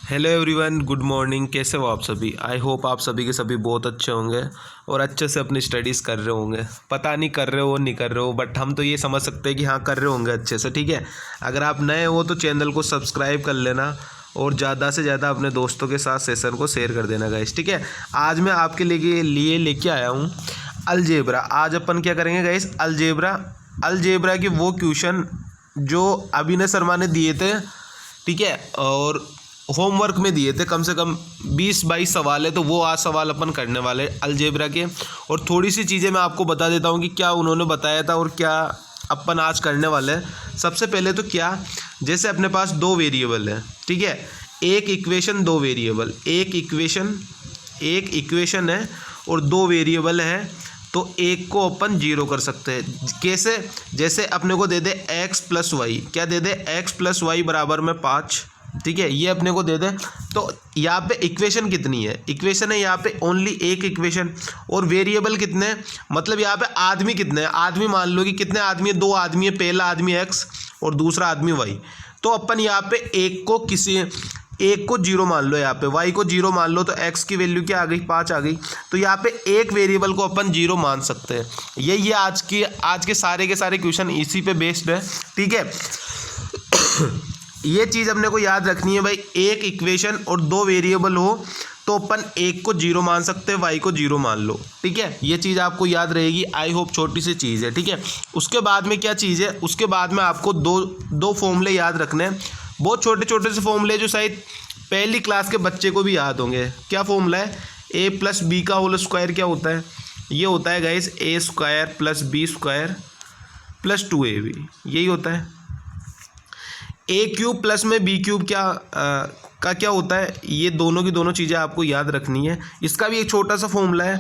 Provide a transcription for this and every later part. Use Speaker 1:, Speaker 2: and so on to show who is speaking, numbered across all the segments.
Speaker 1: Hello everyone, good morning. कैसे हो आप सभी? आई होप आप सभी के सभी बहुत अच्छे होंगे और अच्छे से अपनी स्टडीज़ कर रहे होंगे। पता नहीं कर रहे हो नहीं कर रहे हो, बट हम तो ये समझ सकते हैं कि हाँ कर रहे होंगे अच्छे से। ठीक है, अगर आप नए हो तो चैनल को सब्सक्राइब कर लेना और ज़्यादा से ज़्यादा अपने दोस्तों के साथ सेशन को शेयर कर देना गाइस। ठीक है, आज मैं आपके लिए लेके आया हूँ अलजेब्रा। आज अपन क्या करेंगे गाइस? अलजेब्रा के वो क्वेश्चन जो अभिनय शर्मा ने दिए थे। ठीक है, और होमवर्क में दिए थे, कम से कम 20-22 सवाल है, तो वो आज सवाल अपन करने वाले अलजेब्रा के। और थोड़ी सी चीज़ें मैं आपको बता देता हूँ कि क्या उन्होंने बताया था और क्या अपन आज करने वाले हैं। सबसे पहले तो क्या, जैसे अपने पास दो वेरिएबल है, ठीक है, एक इक्वेशन दो वेरिएबल, एक इक्वेशन है और दो वेरिएबल है, तो एक को अपन जीरो कर सकते हैं। कैसे? जैसे अपने को दे दे x प्लस वाई, क्या दे दे x प्लस वाई बराबर में 5। ठीक है, ये अपने को दे दे, तो यहाँ पे इक्वेशन कितनी है? इक्वेशन है यहाँ पे ओनली एक इक्वेशन। और वेरिएबल कितने हैं, मतलब यहाँ पे आदमी कितने हैं? आदमी मान लो कि कितने आदमी है? दो आदमी है, पहला आदमी x और दूसरा आदमी y। तो अपन यहाँ पे एक को जीरो मान लो, यहाँ पे y को जीरो मान लो, तो x की वैल्यू क्या आ गई? 5 आ गई। तो यहाँ पे एक वेरिएबल को अपन जीरो मान सकते हैं। ये आज के सारे के सारे क्वेश्चन इसी पे बेस्ड है। ठीक है, ये चीज़ अपने को याद रखनी है भाई, एक इक्वेशन और दो वेरिएबल हो तो अपन एक को जीरो मान सकते हैं, y को जीरो मान लो। ठीक है, ये चीज़ आपको याद रहेगी। आई होप छोटी सी चीज़ है। ठीक है, उसके बाद में क्या चीज़ है? उसके बाद में आपको दो फॉर्मूले याद रखने हैं, बहुत छोटे छोटे से फॉर्मूले जो शायद पहली क्लास के बच्चे को भी याद होंगे। क्या फॉर्मूला है? a प्लस बी का होल स्क्वायर क्या होता है? ये होता है guys a square plus b square plus 2ab, यही होता है। a क्यूब प्लस में b क्यूब क्या होता है? ये दोनों की दोनों चीज़ें आपको याद रखनी है। इसका भी एक छोटा सा फॉर्मूला है,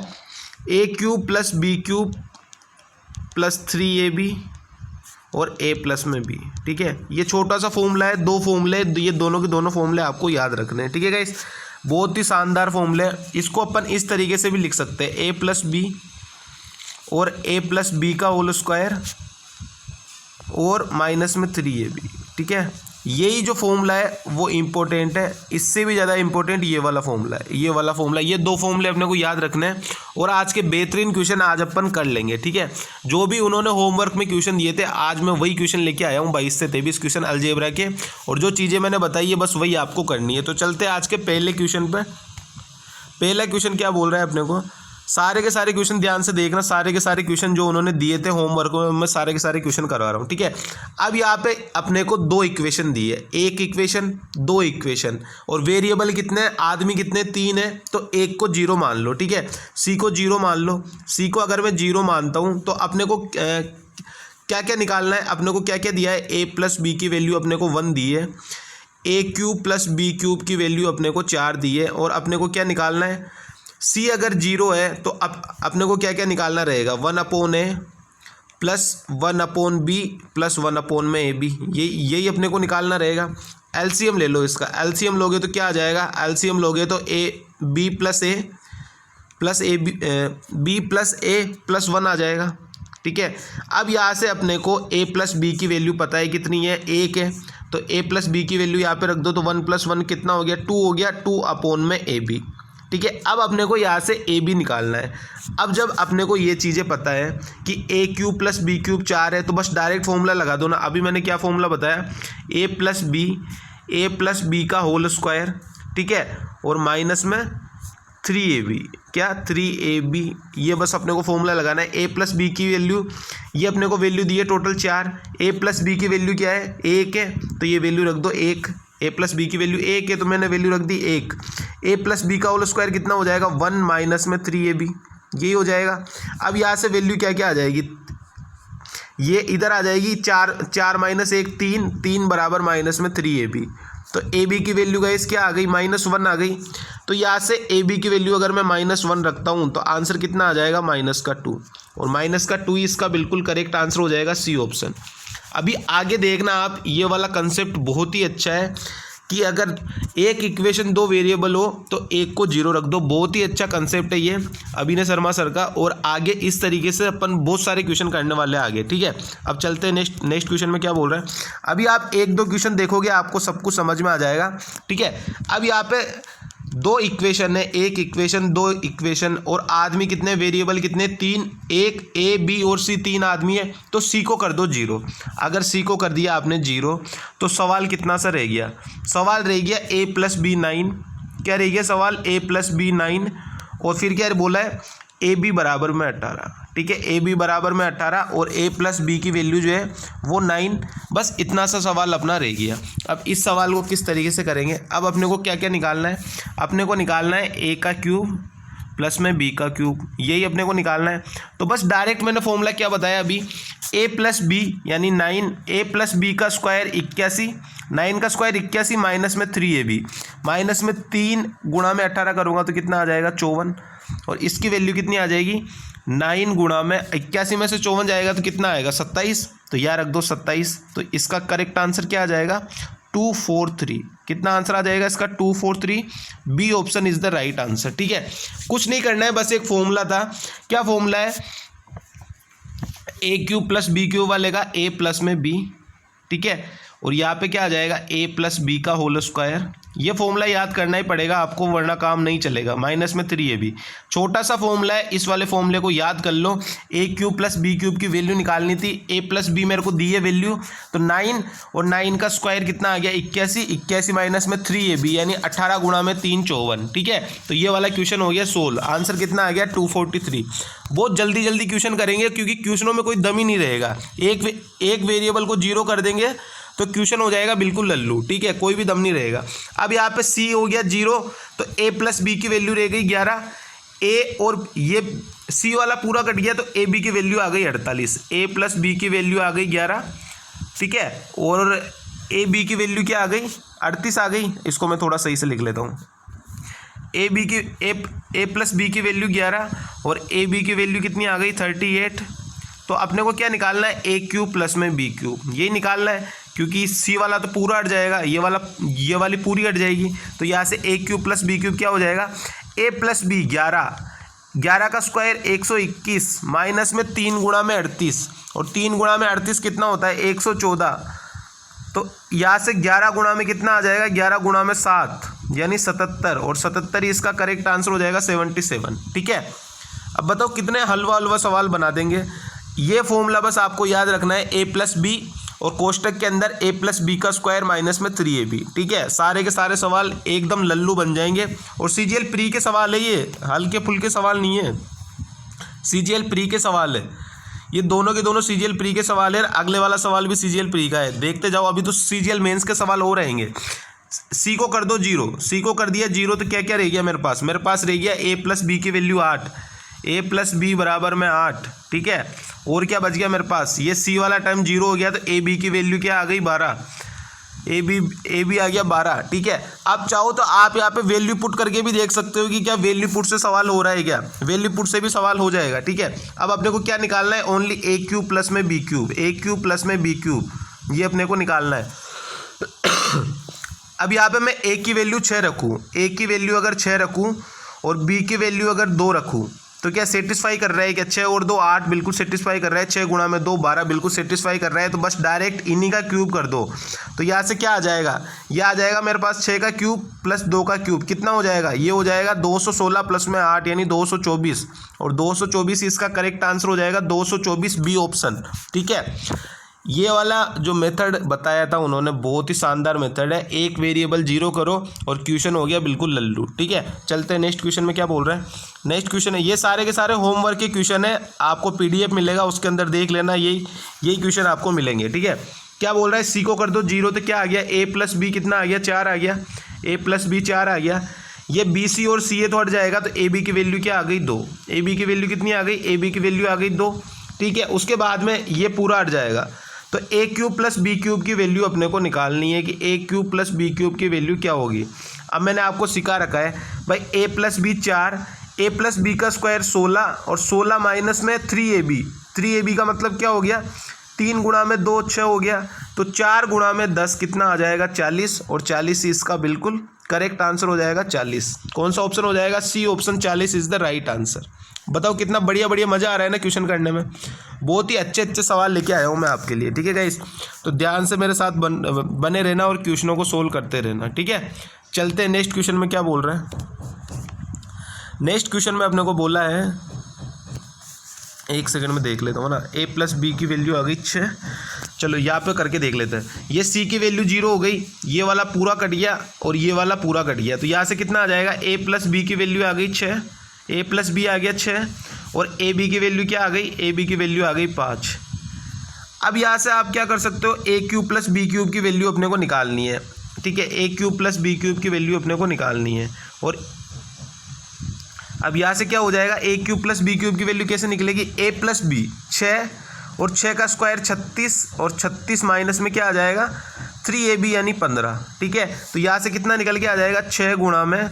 Speaker 1: a cube plus b cube plus 3ab और a प्लस में b। ठीक है, ये छोटा सा फॉर्मूला है, दो फॉर्मूले, ये दोनों के दोनों फॉर्मूले आपको याद रखने हैं। ठीक है गाइस, बहुत ही शानदार फॉर्मूले हैं। इसको अपन इस तरीके से भी लिख सकते हैं, a प्लस बी और a प्लस बी का होल स्क्वायर और माइनस में 3ab। ठीक है, यही जो फॉर्मूला है वो इम्पोर्टेंट है, इससे भी ज़्यादा इम्पोर्टेंट ये वाला फॉर्मूला है, ये वाला फॉर्मूला। ये दो फॉर्मूले अपने को याद रखने हैं और आज के बेहतरीन क्वेश्चन आज अपन कर लेंगे। ठीक है, जो भी उन्होंने होमवर्क में क्वेश्चन दिए थे, आज मैं वही क्वेश्चन लेके आया हूँ, 22 से 23 क्वेश्चन अलजेब्रा के, और जो चीज़ें मैंने बताई है बस वही आपको करनी है। तो चलते हैं आज के पहले क्वेश्चन पर। पहला क्वेश्चन क्या बोल रहा है अपने को? सारे के सारे क्वेश्चन ध्यान से देखना, सारे के सारे क्वेश्चन जो उन्होंने दिए थे होमवर्क में, मैं सारे के सारे क्वेश्चन करवा रहा हूँ। ठीक है, अब यहाँ पे अपने को दो इक्वेशन दी है, एक इक्वेशन दो इक्वेशन, और वेरिएबल कितने हैं? आदमी कितने? 3 है, तो एक को जीरो मान लो। ठीक है, सी को जीरो मान लो। सी को अगर मैं जीरो मानता हूँ तो अपने को क्या क्या निकालना है? अपने को क्या क्या दिया है? a प्लस बी की वैल्यू अपने को 1 दी है, a cube plus b cube की वैल्यू अपने को 4 दी है, और अपने को क्या निकालना है? सी अगर जीरो है तो अपने को क्या क्या निकालना रहेगा? 1/a प्लस 1/b प्लस 1 में ए बी, यही अपने को निकालना रहेगा। एलसीएम ले लो इसका, एलसीएम लोगे तो क्या आ जाएगा? एलसीएम लोगे तो बी प्लस ए प्लस 1 आ जाएगा। ठीक है, अब यहाँ से अपने को a प्लस बी की वैल्यू पता है कितनी है? 1 है, तो a प्लस बी की वैल्यू यहाँ पे रख दो, तो 1 + 1 कितना हो गया? 2 हो गया, 2/ab। ठीक है, अब अपने को यहाँ से ए बी निकालना है। अब जब अपने को ये चीज़ें पता है कि a cube plus b cube 4 है, तो बस डायरेक्ट फॉर्मूला लगा दो ना। अभी मैंने क्या फॉर्मूला बताया? a प्लस बी का होल स्क्वायर, ठीक है, और माइनस में 3ab, क्या? 3ab, ये बस अपने को फॉर्मूला लगाना है। a प्लस बी की वैल्यू, ये अपने को वैल्यू दी है टोटल 4, a प्लस बी की वैल्यू क्या है? 1 है, तो ये वैल्यू रख दो 1। a प्लस बी की वैल्यू 1 है, तो मैंने वैल्यू रख दी 1। a प्लस बी का होल स्क्वायर कितना हो जाएगा? 1 माइनस में 3ab, यही हो जाएगा। अब यहाँ से वैल्यू क्या क्या आ जाएगी? ये इधर आ जाएगी 4 माइनस 1 3 बराबर माइनस में 3ab, तो ab की वैल्यू गाइस क्या आ गई? -1 आ गई। तो यहाँ से ab की वैल्यू अगर मैं -1 रखता हूँ तो आंसर कितना आ जाएगा? -2, और -2 इसका बिल्कुल करेक्ट आंसर हो जाएगा, सी ऑप्शन। अभी आगे देखना आप, ये वाला कंसेप्ट बहुत ही अच्छा है कि अगर एक इक्वेशन दो वेरिएबल हो तो एक को जीरो रख दो। बहुत ही अच्छा कंसेप्ट है ये अभिनय शर्मा सर का, और आगे इस तरीके से अपन बहुत सारे क्वेश्चन करने वाले हैं आगे, ठीक है। अब चलते हैं नेक्स्ट क्वेश्चन में क्या बोल रहे हैं। अभी आप एक दो क्वेश्चन देखोगे आपको सब कुछ समझ में आ जाएगा, ठीक है। अब यहाँ पे दो इक्वेशन है, एक इक्वेशन दो इक्वेशन, और आदमी कितने, वेरिएबल कितने, तीन, एक ए बी और सी, तीन आदमी है। तो सी को कर दो जीरो। अगर सी को कर दिया आपने जीरो तो सवाल कितना सा रह गया, सवाल रह गया ए प्लस बी 9। क्या रह गया सवाल, ए प्लस बी 9, और फिर क्या बोला है, ए बी बराबर में 18, ठीक है। ए बी बराबर में 18 और ए प्लस बी की वैल्यू जो है वो 9। बस इतना सा सवाल अपना रह गया। अब इस सवाल को किस तरीके से करेंगे, अब अपने को क्या क्या निकालना है, अपने को निकालना है ए का क्यूब प्लस में बी का क्यूब, यही अपने को निकालना है। तो बस डायरेक्ट मैंने फॉर्मूला क्या बताया अभी, ए प्लस बी यानी 9, ए प्लस बी का स्क्वायर 81, 9 का स्क्वायर 81 माइनस में 3ab, माइनस में 3 गुणा में 18 करूँगा तो कितना आ जाएगा 54, और इसकी वैल्यू कितनी आ जाएगी 9 गुणा में 81 में से 54 जाएगा तो कितना आएगा 27, तो यार रख दो 27। तो इसका करेक्ट आंसर क्या आ जाएगा 243। कितना आंसर आ जाएगा इसका 243। B option is the right answer, ठीक है। कुछ नहीं करना है, बस एक फॉर्मूला था। क्या फॉर्मूला है, ए क्यूब प्लस बी क्यूब वाले का ए प्लस में बी, ठीक है, और यहाँ पे क्या आ जाएगा ए प्लस बी का होल स्क्वायर। ये फॉर्मूला याद करना ही पड़ेगा आपको वरना काम नहीं चलेगा। माइनस में 3ab, छोटा सा फॉर्मूला है, इस वाले फॉर्मूले को याद कर लो। ए क्यूब प्लस बी क्यूब की वैल्यू निकालनी थी, ए प्लस बी मेरे को दी है वैल्यू तो 9, और 9 का स्क्वायर कितना आ गया 81, 81 माइनस में 3ab यानी 18 गुणा में 3 54, ठीक है। तो ये वाला क्वेश्चन हो गया सोल्व। आंसर कितना आ गया 243। बहुत जल्दी जल्दी क्वेश्चन करेंगे क्योंकि क्वेश्चनों में कोई दम ही नहीं रहेगा। एक वेरिएबल को जीरो कर देंगे तो क्वेश्चन हो जाएगा बिल्कुल लल्लू, ठीक है, कोई भी दम नहीं रहेगा। अब यहाँ पे सी हो गया जीरो, तो ए प्लस बी की वैल्यू रह गई 11, ए और ये सी वाला पूरा कट गया तो ए बी की वैल्यू आ गई 48, ए प्लस बी की वैल्यू आ गई 11, ठीक है, और ए बी की वैल्यू क्या आ गई 38 आ गई। इसको मैं थोड़ा सही से लिख लेता हूँ, ए बी की ए प्लस बी की वैल्यू 11 और ए बी की वैल्यू कितनी आ गई 38। तो अपने को क्या निकालना है, ए क्यूब प्लस में बी क्यूब, यही निकालना है क्योंकि सी वाला तो पूरा हट जाएगा, ये वाली पूरी हट जाएगी। तो यहाँ से ए क्यूब प्लस बी क्यूब क्या हो जाएगा, ए प्लस बी 11 का स्क्वायर 121 माइनस में 3 गुणा में 38, और 3 गुणा में 38 कितना होता है 114। तो यहाँ से 11 गुणा में कितना आ जाएगा, 11 गुणा में 7 यानी 77, और 77 ही इसका करेक्ट आंसर हो जाएगा 77, ठीक है। अब बताओ कितने हलवा सवाल बना देंगे। ये फॉर्मूला बस आपको याद रखना है, ए प्लस बी और कोष्टक के अंदर ए प्लस बी का स्क्वायर माइनस में 3ab, ठीक है। सारे के सारे सवाल एकदम लल्लू बन जाएंगे। और सीजीएल प्री के सवाल है, ये हल्के फुल्के सवाल नहीं है, सीजीएल प्री के सवाल है। ये दोनों के दोनों सीजीएल प्री के सवाल है। अगले वाला सवाल भी सीजीएल प्री का है, देखते जाओ। अभी तो सीजीएल मेंस के सवाल हो रहेंगे। सी को कर दो जीरो, सी को कर दिया जीरो तो क्या क्या रह गया मेरे पास रह गया ए प्लस बी की वैल्यू 8, ए प्लस बी बराबर में 8, ठीक है। और क्या बच गया मेरे पास, ये सी वाला टाइम जीरो हो गया तो ए बी की वैल्यू क्या आ गई 12, ए बी आ गया 12, ठीक है। अब चाहो तो आप यहाँ पे वैल्यू पुट करके भी देख सकते हो कि क्या वैल्यू पुट से सवाल हो रहा है, क्या वैल्यू पुट से भी सवाल हो जाएगा, ठीक है। अब अपने को क्या निकालना है, ओनली ए क्यूब प्लस में बी क्यूब, ए क्यूब प्लस में बी क्यूब, ये अपने को निकालना है। अब यहाँ पे मैं ए की वैल्यू 6 रखूँ, ए की वैल्यू अगर 6 रखूँ और बी की वैल्यू अगर 2 रखूँ तो क्या सेटिस्फाई कर रहा है, क्या 6 और 2 8 बिल्कुल सेटिस्फाई कर रहा है, 6 गुणा में 2 12 बिल्कुल सेटिस्फाई कर रहा है। तो बस डायरेक्ट इन्हीं का क्यूब कर दो। तो यहाँ से क्या आ जाएगा, ये आ जाएगा मेरे पास 6 का क्यूब प्लस 2 का क्यूब, कितना हो जाएगा, ये हो जाएगा 216 प्लस में 8 यानी 224, और 224 इसका करेक्ट आंसर हो जाएगा 224 बी ऑप्शन, ठीक है। ये वाला जो मेथड बताया था उन्होंने बहुत ही शानदार मेथड है। एक वेरिएबल जीरो करो और क्वेश्चन हो गया बिल्कुल लल्लू, ठीक है। चलते हैं नेक्स्ट क्वेश्चन में क्या बोल रहे हैं। नेक्स्ट क्वेश्चन है, ये सारे के सारे होमवर्क के क्वेश्चन है, आपको पीडीएफ मिलेगा उसके अंदर देख लेना, यही क्वेश्चन आपको मिलेंगे, ठीक है। क्या बोल रहा है, सी को कर दो जीरो तो क्या आ गया, ए प्लस बी कितना आ गया 4 आ गया, ए प्लस बी 4 आ गया। ये बी सी और सी ए तो हट जाएगा तो ए बी की वैल्यू क्या आ गई 2, ए बी की वैल्यू कितनी आ गई, ए बी की वैल्यू आ गई 2, ठीक है। उसके बाद में ये पूरा हट जाएगा तो ए क्यूब प्लस बी क्यूब की वैल्यू अपने को निकालनी है कि ए क्यूब प्लस बी क्यूब की वैल्यू क्या होगी। अब मैंने आपको सिखा रखा है भाई, ए प्लस बी 4, ए प्लस बी का स्क्वायर 16 और 16 माइनस में 3ab, 3ab का मतलब क्या हो गया 3 गुणा में 2 6 हो गया, तो 4 गुणा में 10 कितना आ जाएगा 40, और 40 इसका बिल्कुल करेक्ट आंसर हो जाएगा 40। कौन सा ऑप्शन हो जाएगा? C option 40 is the right answer. बताओ कितना बढ़िया बढ़िया मज़ा आ रहा है ना क्वेश्चन करने में। बहुत ही अच्छे अच्छे सवाल लेके आया हूँ मैं आपके लिए, ठीक है गाइस। तो ध्यान से मेरे साथ बने रहना और क्वेश्चनों को सोल्व करते रहना, ठीक है। चलते हैं नेक्स्ट क्वेश्चन में क्या बोल रहे हैं। नेक्स्ट क्वेश्चन में अपने को बोला है, एक सेकंड में देख लेता हूँ ना। a प्लस बी की वैल्यू आ गई 6। चलो यहाँ पे करके देख लेते हैं। ये c की वैल्यू 0 हो गई, ये वाला पूरा कट गया और ये वाला पूरा कट गया, तो यहाँ से कितना आ जाएगा? a प्लस बी की वैल्यू आ गई 6, a प्लस बी आ गया 6, और ए बी की वैल्यू क्या आ गई? ए बी की वैल्यू आ गई 5। अब यहाँ से आप क्या कर सकते हो? ए क्यूब प्लस बी क्यूब की वैल्यू अपने को निकालनी है, ठीक है। ए क्यूब प्लस बी क्यूब की वैल्यू अपने को निकालनी है। और अब यहाँ से क्या हो जाएगा? ए क्यूब प्लस बी क्यूब की वैल्यू कैसे निकलेगी? ए प्लस बी 6, और 6 का स्क्वायर 36, और 36 माइनस में क्या आ जाएगा? 3ab यानी 15, ठीक है। तो यहाँ से कितना निकल के आ जाएगा? 6 गुणा में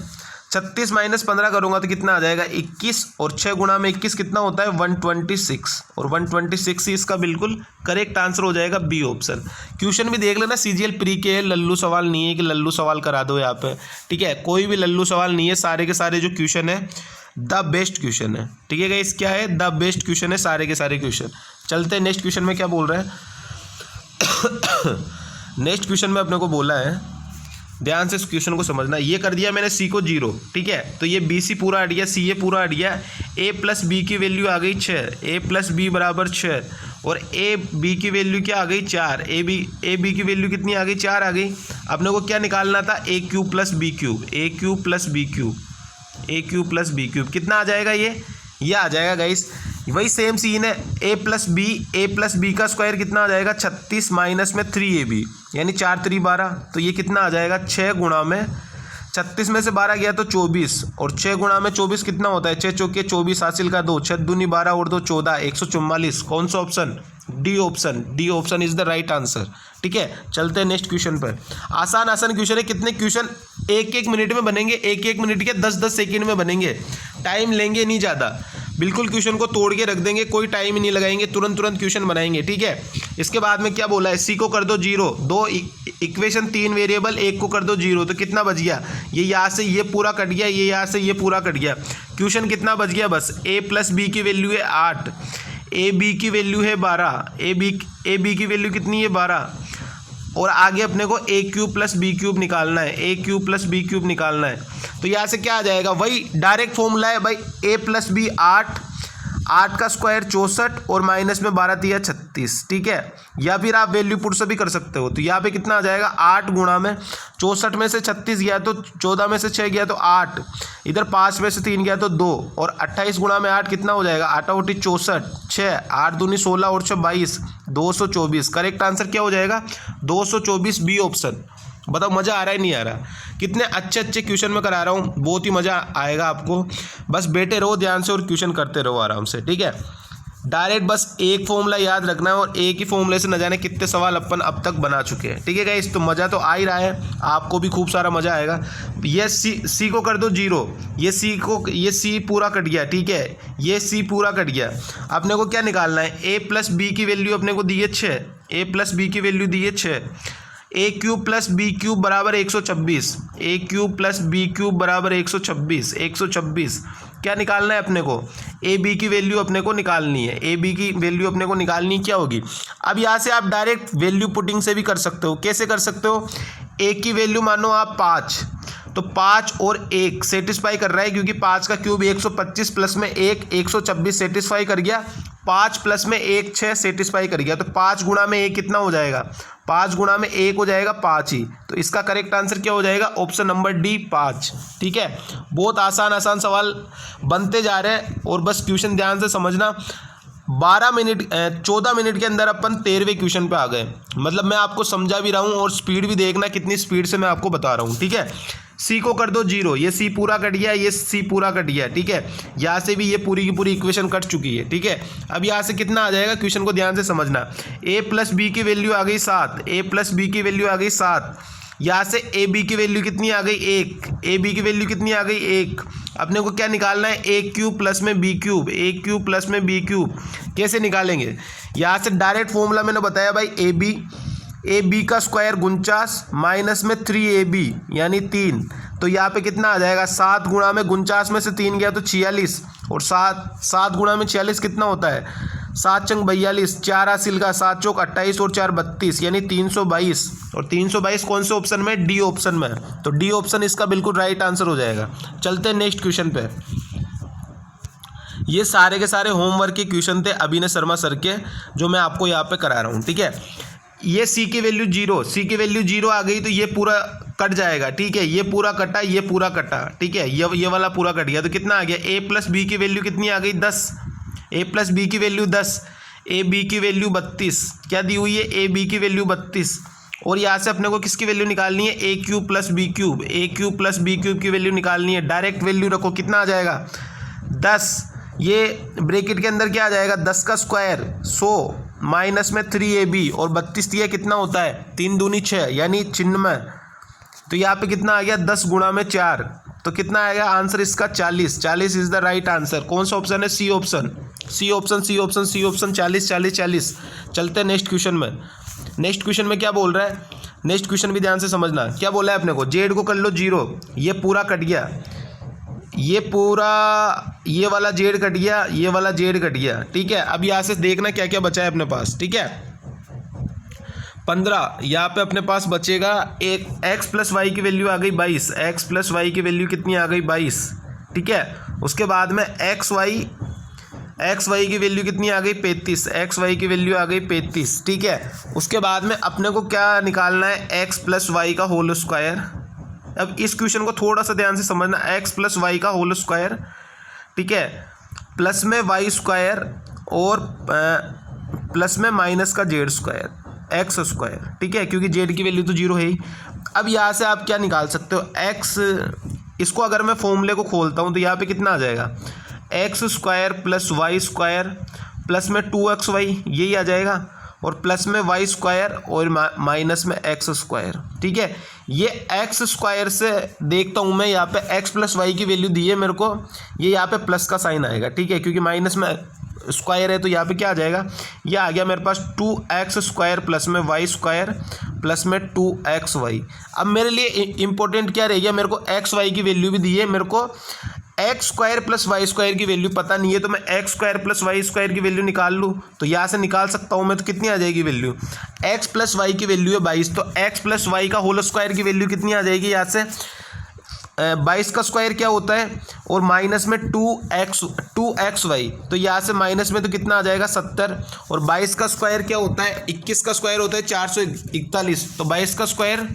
Speaker 1: 36 माइनस 15 करूँगा तो कितना आ जाएगा? 21, और 6 गुणा में 21 कितना होता है? 126, और 126 ही इसका बिल्कुल करेक्ट आंसर हो जाएगा बी ऑप्शन। क्वेश्चन भी देख लेना, CGL प्री के लल्लू सवाल नहीं है कि लल्लू सवाल करा दो यहाँ पे, ठीक है। कोई भी लल्लू सवाल नहीं है, सारे के सारे जो क्वेश्चन है द बेस्ट क्वेश्चन है, ठीक है गाइस। क्या है? द बेस्ट क्वेश्चन है सारे के सारे क्वेश्चन। चलते हैं नेक्स्ट क्वेश्चन में क्या बोल रहे हैं। नेक्स्ट क्वेश्चन में अपने को बोला है, ध्यान से इस क्वेश्चन को समझना। ये कर दिया मैंने सी को 0, ठीक है। तो ये बी सी पूरा हट गया, सी ए पूरा हट गया। ए प्लस बी की वैल्यू आ गई 6, ए प्लस बी बराबर 6, और ए बी की वैल्यू क्या आ गई? 4। ए बी की वैल्यू कितनी आ गई? 4 आ गई। अपने को क्या निकालना था? ए क्यूब प्लस बी क्यूब, ए क्यूब प्लस बी क्यूब, ए क्यूब प्लस बी क्यूब कितना आ जाएगा? ये आ जाएगा गाइस, वही सेम सीन है। ए प्लस बी का स्क्वायर कितना आ जाएगा? 36 माइनस में 3ab यानी 4 3 12, तो ये कितना आ जाएगा? 6 गुणा में 36 में से 12 गया तो 24, और 6 गुणा में 24 कितना होता है? 6 चौके 24 हासिल का 2, 6 दूनी 12 और 2 14, 144। कौन सा option? D option. D option is the right answer, ठीक है। चलते हैं नेक्स्ट क्वेश्चन पर। आसान आसान क्वेश्चन है। कितने क्वेश्चन? 1 मिनट में बनेंगे, 1 मिनट के 10 सेकंड में बनेंगे। टाइम लेंगे नहीं ज़्यादा, बिल्कुल क्वेश्चन को तोड़ के रख देंगे, कोई टाइम ही नहीं लगाएंगे, तुरंत क्वेश्चन बनाएंगे, ठीक है। इसके बाद में क्या बोला है? सी को कर दो 0, 2 इक्वेशन 3 वेरिएबल, 1 को कर दो 0, तो कितना बच गया? ये यहाँ से ये पूरा कट गया, ये यहाँ से ये पूरा कट गया। क्वेश्चन कितना बच गया? बस ए प्लस बी की वैल्यू है 8, ए बी की वैल्यू है 12, ए बी की वैल्यू कितनी है? 12, और आगे अपने को ए क्यूब प्लस बी क्यूब निकालना है, ए क्यूब प्लस बी क्यूब निकालना है। तो यहाँ से क्या आ जाएगा? वही डायरेक्ट फॉर्मूला है भाई, ए प्लस बी 8 का स्क्वायर 64, और माइनस में 12 3 36, ठीक है। या फिर आप वैल्यू पुट से भी कर सकते हो। तो यहाँ पे कितना आ जाएगा? 8 गुणा में 64 में से 36 गया तो 14 में से 6 गया तो 8, इधर 5 में से 3 गया तो 2, और 28 गुणा में 8 कितना हो जाएगा? 8 8 64, 6 8 दूनी 16 और 6 22, 224। करेक्ट आंसर क्या हो जाएगा? 224 बी ऑप्शन। बताओ मज़ा आ रहा है नहीं आ रहा? कितने अच्छे अच्छे क्वेश्चन मैं करा रहा हूँ, बहुत ही मज़ा आएगा आपको। बस बैठे रहो ध्यान से और क्वेश्चन करते रहो आराम से, ठीक है। डायरेक्ट बस एक फॉर्मूला याद रखना है, और एक ही फॉर्मूले से न जाने कितने सवाल अपन अब तक बना चुके हैं, ठीक है गाइस। तो मज़ा तो आ ही रहा है, आपको भी खूब सारा मज़ा आएगा। ये सी को कर दो 0, ये सी पूरा कट गया, ठीक है। ये सी पूरा कट गया। अपने को क्या निकालना है? ए प्लस बी की वैल्यू अपने को दी है 6, ए प्लस बी की वैल्यू दी है 6, ए क्यूब प्लस बी क्यूब बराबर 126, ए क्यूब प्लस बी क्यूब बराबर 126 क्या निकालना है अपने को? ए बी की वैल्यू अपने को निकालनी है, ए बी की वैल्यू अपने को निकालनी क्या होगी? अब यहाँ से आप डायरेक्ट वैल्यू पुटिंग से भी कर सकते हो। कैसे कर सकते हो? ए की वैल्यू मानो आप 5, तो 5 और 1 सेटिस्फाई कर रहा है, क्योंकि 5 का क्यूब 125 प्लस में 1 126 सेटिस्फाई कर गया, 5 प्लस में 1 6 सेटिस्फाई कर गया। तो 5 गुणा में 1 कितना हो जाएगा? 5 गुणा में 1 हो जाएगा 5 ही। तो इसका करेक्ट आंसर क्या हो जाएगा? ऑप्शन नंबर डी 5, ठीक है। बहुत आसान सवाल बनते जा रहे हैं, और बस क्वेश्चन ध्यान से समझना। 14 मिनट के अंदर अपन 13वें क्वेश्चन पे आ गए। मतलब मैं आपको समझा भी रहा हूँ, और स्पीड भी देखना कितनी स्पीड से मैं आपको बता रहा हूँ, ठीक है। सी को कर दो 0, ये सी पूरा कट गया, ये सी पूरा कट गया, ठीक है। यहाँ से भी ये पूरी की पूरी इक्वेशन कट चुकी है, ठीक है। अब यहाँ से कितना आ जाएगा? क्वेश्चन को ध्यान से समझना। ए प्लस बी की वैल्यू आ गई 7, ए प्लस बी की वैल्यू आ गई 7, यहाँ से ए बी की वैल्यू कितनी आ गई 1, ए बी की वैल्यू कितनी आ गई 1। अपने को क्या निकालना है ए क्यूब प्लस में बी क्यूब, ए क्यूब प्लस में बी क्यूब। कैसे निकालेंगे? यहाँ से डायरेक्ट फॉर्मूला मैंने बताया भाई, ए बी का स्क्वायर 49 माइनस में 3ab यानी 3। तो यहाँ पे कितना आ जाएगा 7 गुणा में 49 में से 3 गया तो 46, और 7 गुणा में 46 कितना होता है 7 चंग 42, 4 हासिल का 7 चौक 28 और 4 32 यानी 322। और 322 कौन से ऑप्शन में? डी ऑप्शन में। तो डी ऑप्शन इसका बिल्कुल राइट आंसर हो जाएगा। चलते हैं नेक्स्ट क्वेश्चन पे। ये सारे के सारे होमवर्क के क्वेश्चन थे अभिनय शर्मा सर के, जो मैं आपको यहाँ पे करा रहा हूँ। ठीक है, ये सी की वैल्यू 0, सी की वैल्यू 0 आ गई तो ये पूरा कट जाएगा। ठीक है, ये पूरा कटा, ये पूरा कटा। ठीक है, ये वाला पूरा कट गया तो कितना आ गया ए प्लस बी की वैल्यू कितनी आ गई 10, ए प्लस बी की वैल्यू 10, ए बी की वैल्यू 32। क्या दी हुई है? ए बी की वैल्यू 32। और यहाँ से अपने को किसकी वैल्यू निकालनी है? ए क्यूब प्लस बी क्यूब, ए क्यूब प्लस बी क्यूब की वैल्यू निकालनी है। डायरेक्ट वैल्यू रखो, कितना आ जाएगा 10, ये ब्रैकेट के अंदर क्या आ जाएगा 10 का स्क्वायर 100 माइनस में 3ab और 32 दिया कितना होता है 3 दूनी 6 यानी 96। तो यहाँ पे कितना आ गया 10 गुणा में 4, तो कितना आएगा आंसर इसका 40। 40 इज द राइट आंसर। कौन सा ऑप्शन है? C option, c option, c option, c option. 40 40 40। चलते हैं नेक्स्ट क्वेश्चन में। नेक्स्ट क्वेश्चन में क्या बोल रहा है? नेक्स्ट क्वेश्चन भी ध्यान से समझना। क्या बोला है अपने को? जेड को कर लो 0, ये पूरा कट गया, ये पूरा, ये वाला जेड कट गया, ये वाला जेड कट गया। ठीक है, अब यहाँ से देखना क्या क्या बचा है अपने पास। ठीक है, 15, यहाँ पे अपने पास बचेगा एक एक्स प्लस वाई की वैल्यू आ गई 22, एक्स प्लस वाई की वैल्यू कितनी आ गई 22। ठीक है, उसके बाद में एक्स वाई की वैल्यू कितनी आ गई 35, एक्स वाई की वैल्यू आ गई 35। ठीक है, उसके बाद में अपने को क्या निकालना है? एक्स प्लस वाई का होल स्क्वायर। अब इस क्वेश्चन को थोड़ा सा ध्यान से समझना, एक्स प्लस वाई का होल स्क्वायर, ठीक है, प्लस में वाई स्क्वायर और प्लस में माइनस का जेड स्क्वायर, एक्स स्क्वायर। ठीक है, क्योंकि जेड की वैल्यू तो 0 है ही। अब यहाँ से आप क्या निकाल सकते हो? एक्स, इसको अगर मैं फॉर्मूले को खोलता हूँ तो यहाँ पे कितना आ जाएगा x square plus y square plus में 2xy, यही आ जाएगा, और प्लस में वाई स्क्वायर और माइनस में एक्स स्क्वायर। ठीक है, ये एक्स स्क्वायर से देखता हूँ मैं, यहाँ पे एक्स प्लस वाई की वैल्यू दी है मेरे को, ये यहाँ पे प्लस का साइन आएगा। ठीक है, क्योंकि माइनस में स्क्वायर है तो यहाँ पे क्या आ जाएगा? ये आ गया मेरे पास 2x स्क्वायर प्लस में वाई स्क्वायर प्लस में 2xy। अब मेरे लिए इंपॉर्टेंट क्या रह गया? मेरे को एक्स वाई की वैल्यू भी दी है, मेरे को x square plus y square की वैल्यू पता नहीं है, तो मैं x square plus y square की वैल्यू निकाल लूँ तो यहाँ से निकाल सकता हूँ मैं। तो कितनी आ जाएगी वैल्यू? एक्स प्लस वाई की वैल्यू है 22, तो एक्स प्लस वाई का होल स्क्वायर की वैल्यू कितनी आ जाएगी? यहाँ से 22 का स्क्वायर क्या होता है, और माइनस में 2xy, तो यहाँ से माइनस में तो कितना आ जाएगा 70, और 22 का स्क्वायर क्या होता है? 21 का स्क्वायर होता है 441, तो 22 का स्क्वायर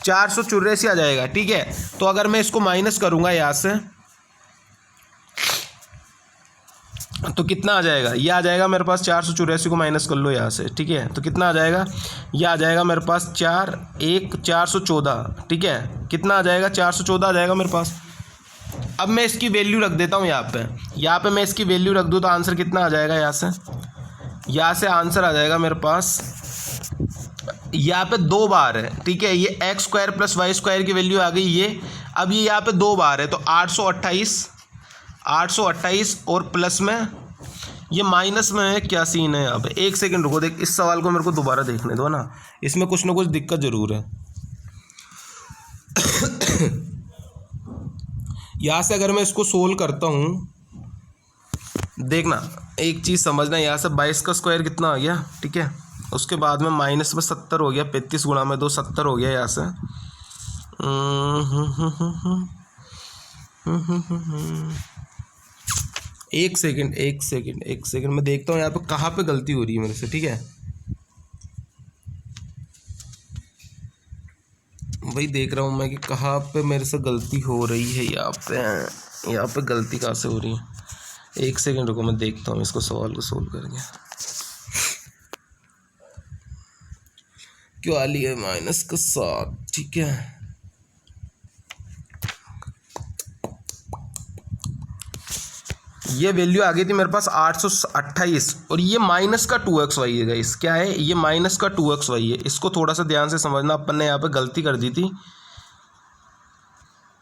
Speaker 1: 484 आ जाएगा। ठीक है, तो अगर मैं इसको माइनस करूँगा यहाँ से तो कितना आ जाएगा? ये आ जाएगा मेरे पास 484 को माइनस कर लो यहाँ से। ठीक है, तो कितना आ जाएगा? ये आ जाएगा मेरे पास 414। ठीक है, कितना आ जाएगा? 414 आ जाएगा मेरे पास। अब मैं इसकी वैल्यू रख देता हूँ यहाँ पे मैं इसकी वैल्यू रख दूँ तो आंसर कितना आ जाएगा? यहाँ से आंसर आ जाएगा मेरे पास, यहाँ पे 2 बार है। ठीक है, ये x square plus y square की वैल्यू आ गई ये, अब ये यहाँ पे 2 बार है तो 828 और प्लस में ये माइनस में है। क्या सीन है यहाँ पे? एक सेकंड रुको, देख इस सवाल को मेरे को दोबारा देखने दो ना, इसमें कुछ ना कुछ दिक्कत ज़रूर है। यहाँ से अगर मैं इसको सोल्व करता हूँ, देखना एक चीज़ समझना, यहाँ से 22 का स्क्वायर कितना आ गया? ठीक है, उसके बाद में माइनस में 70 हो गया, 35 गुणा में 2 70 हो गया यहाँ से। एक सेकंड मैं देखता हूँ यहाँ पे कहाँ पे गलती हो रही है मेरे से। ठीक है वही देख रहा हूँ मैं कि कहाँ पे मेरे से गलती हो रही है। यहाँ पे गलती कहाँ से हो रही है? एक सेकंड रुको, मैं देखता हूँ इसको, सवाल को सोल्व करके। क्यों आ लिया माइनस का 7? ठीक है, ये वैल्यू आ गई थी मेरे पास 828 और ये माइनस का 2xy है गाइस। क्या है ये? माइनस का 2xy है। इसको थोड़ा सा ध्यान से समझना, अपन ने यहाँ पे गलती कर दी थी।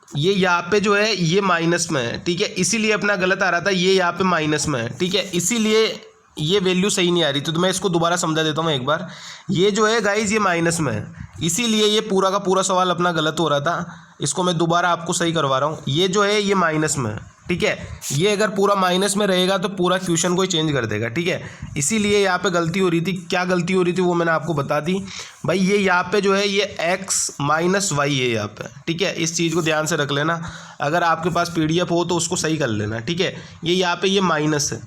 Speaker 1: ये यहाँ पे जो है ये माइनस में है, ठीक है, इसीलिए अपना गलत आ रहा था। ये यहाँ पे माइनस में है, ठीक है, इसीलिए ये वैल्यू सही नहीं आ रही थी। तो मैं इसको दोबारा समझा देता हूँ एक बार। ये जो है गाइज ये माइनस में है, इसीलिए ये पूरा का पूरा सवाल अपना गलत हो रहा था। इसको मैं दोबारा आपको सही करवा रहा हूँ। ये जो है ये माइनस में है, ठीक है, ये अगर पूरा माइनस में रहेगा तो पूरा क्वेश्चन को ही चेंज कर देगा, ठीक है, इसीलिए यहाँ पे गलती हो रही थी। क्या गलती हो रही थी वो मैंने आपको बता दी भाई। ये यहाँ पे जो है ये x माइनस वाई है यहाँ पे, ठीक है, इस चीज़ को ध्यान से रख लेना। अगर आपके पास PDF हो तो उसको सही कर लेना, ठीक है। ये यहाँ पे ये माइनस है।